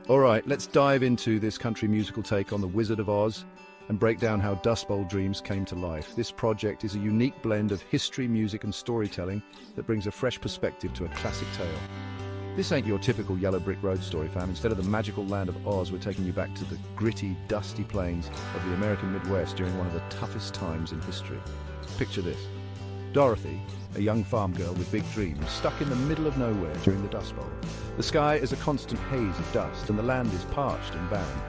All right, let's dive into this country musical take on The Wizard of Oz and break down how Dust Bowl Dreams came to life. This project is a unique blend of history, music, and storytelling that brings a fresh perspective to a classic tale. This ain't your typical yellow brick road story, fam. Instead of the magical land of Oz, we're taking you back to the gritty, dusty plains of the American Midwest during one of the toughest times in history. Picture this. Dorothy, a young farm girl with big dreams, stuck in the middle of nowhere during the Dust Bowl. The sky is a constant haze of dust, and the land is parched and barren.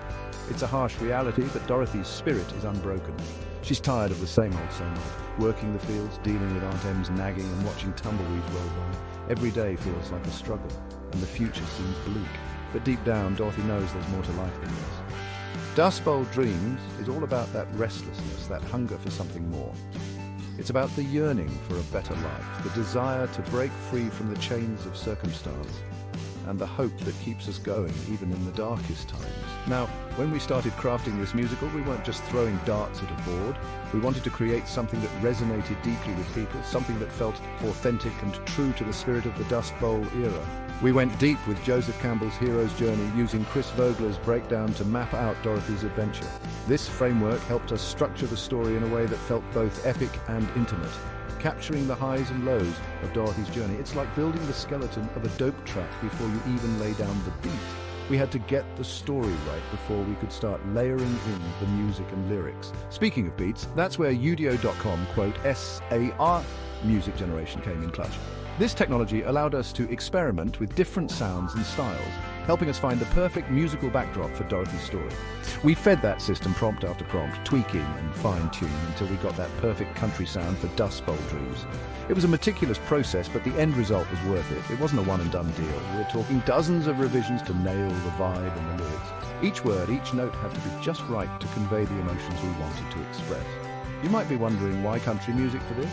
It's a harsh reality, but Dorothy's spirit is unbroken. She's tired of the same old, working the fields, dealing with Aunt Em's nagging, and watching tumbleweeds roll by. Every day feels like a struggle, and the future seems bleak. But deep down, Dorothy knows there's more to life than this. Dust Bowl Dreams is all about that restlessness, that hunger for something more. It's about the yearning for a better life, the desire to break free from the chains of circumstance, and the hope that keeps us going even in the darkest times. Now, when we started crafting this musical, we weren't just throwing darts at a board. We wanted to create something that resonated deeply with people, something that felt authentic and true to the spirit of the Dust Bowl era. We went deep with Joseph Campbell's hero's journey, using Chris Vogler's breakdown to map out Dorothy's adventure. This framework helped us structure the story in a way that felt both epic and intimate, capturing the highs and lows of Dorothy's journey. It's like building the skeleton of a dope track before you even lay down the beat. We had to get the story right before we could start layering in the music and lyrics. Speaking of beats, that's where Udio.com, SAR music generation came in clutch. This technology allowed us to experiment with different sounds and styles, helping us find the perfect musical backdrop for Dorothy's story. We fed that system prompt after prompt, tweaking and fine-tuning until we got that perfect country sound for Dust Bowl Dreams. It was a meticulous process, but the end result was worth it. It wasn't a one-and-done deal. We're talking dozens of revisions to nail the vibe and the lyrics. Each word, each note had to be just right to convey the emotions we wanted to express. You might be wondering, why country music for this?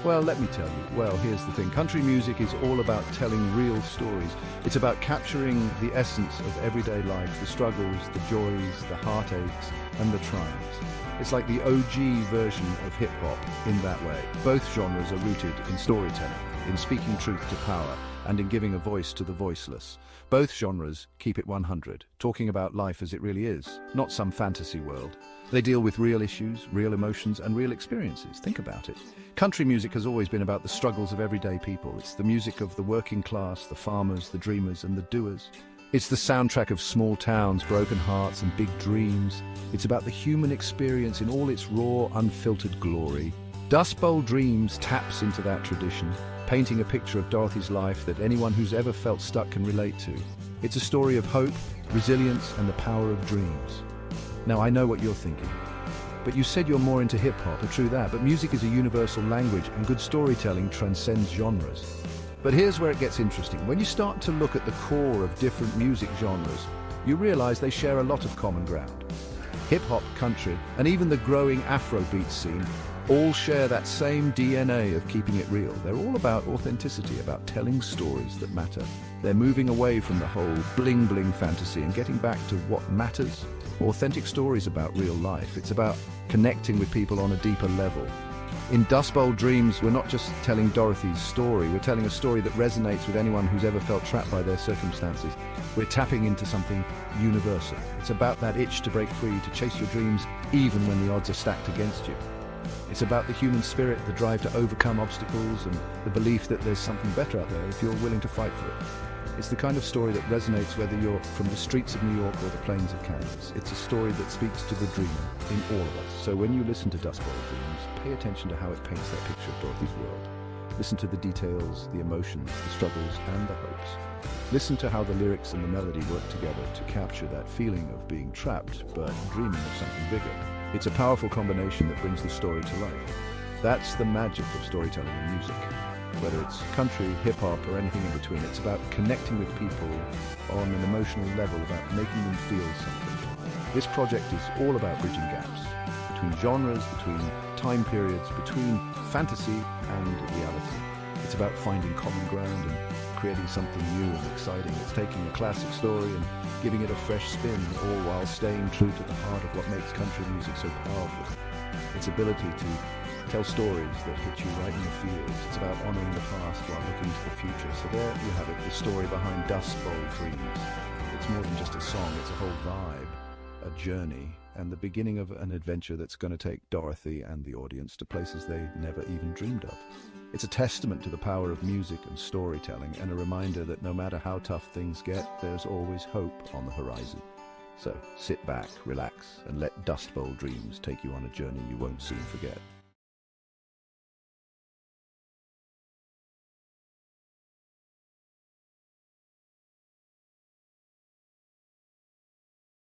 Well, let me tell you. Well, here's the thing. Country music is all about telling real stories. It's about capturing the essence of everyday life, the struggles, the joys, the heartaches, and the triumphs. It's like the OG version of hip-hop in that way. Both genres are rooted in storytelling, in speaking truth to power, and in giving a voice to the voiceless. Both genres keep it 100, talking about life as it really is, not some fantasy world. They deal with real issues, real emotions, and real experiences. Think about it. Country music has always been about the struggles of everyday people. It's the music of the working class, the farmers, the dreamers, and the doers. It's the soundtrack of small towns, broken hearts, and big dreams. It's about the human experience in all its raw, unfiltered glory. Dust Bowl Dreams taps into that tradition, painting a picture of Dorothy's life that anyone who's ever felt stuck can relate to. It's a story of hope, resilience, and the power of dreams. Now, I know what you're thinking, but you said you're more into hip-hop, or true that, but music is a universal language, and good storytelling transcends genres. But here's where it gets interesting. When you start to look at the core of different music genres, you realize they share a lot of common ground. Hip-hop, country, and even the growing Afrobeat scene all share that same DNA of keeping it real. They're all about authenticity, about telling stories that matter. They're moving away from the whole bling-bling fantasy and getting back to what matters. Authentic stories about real life. It's about connecting with people on a deeper level. In Dust Bowl Dreams, we're not just telling Dorothy's story, we're telling a story that resonates with anyone who's ever felt trapped by their circumstances. We're tapping into something universal. It's about that itch to break free, to chase your dreams, even when the odds are stacked against you. It's about the human spirit, the drive to overcome obstacles, and the belief that there's something better out there if you're willing to fight for it. It's the kind of story that resonates whether you're from the streets of New York or the plains of Kansas. It's a story that speaks to the dreamer in all of us. So when you listen to Dust Bowl Dreams, pay attention to how it paints that picture of Dorothy's world. Listen to the details, the emotions, the struggles, and the hopes. Listen to how the lyrics and the melody work together to capture that feeling of being trapped, but dreaming of something bigger. It's a powerful combination that brings the story to life. That's the magic of storytelling in music. Whether it's country, hip-hop, or anything in between, it's about connecting with people on an emotional level, about making them feel something. This project is all about bridging gaps between genres, between time periods, between fantasy and reality. It's about finding common ground and creating something new and exciting. It's taking a classic story and giving it a fresh spin, all while staying true to the heart of what makes country music so powerful. Its ability to tell stories that hit you right in the feels. It's about honoring the past while looking to the future. So there you have it, the story behind Dust Bowl Dreams. It's more than just a song, it's a whole vibe, a journey, and the beginning of an adventure that's going to take Dorothy and the audience to places they never even dreamed of. It's a testament to the power of music and storytelling, and a reminder that no matter how tough things get, there's always hope on the horizon. So sit back, relax, and let Dust Bowl Dreams take you on a journey you won't soon forget.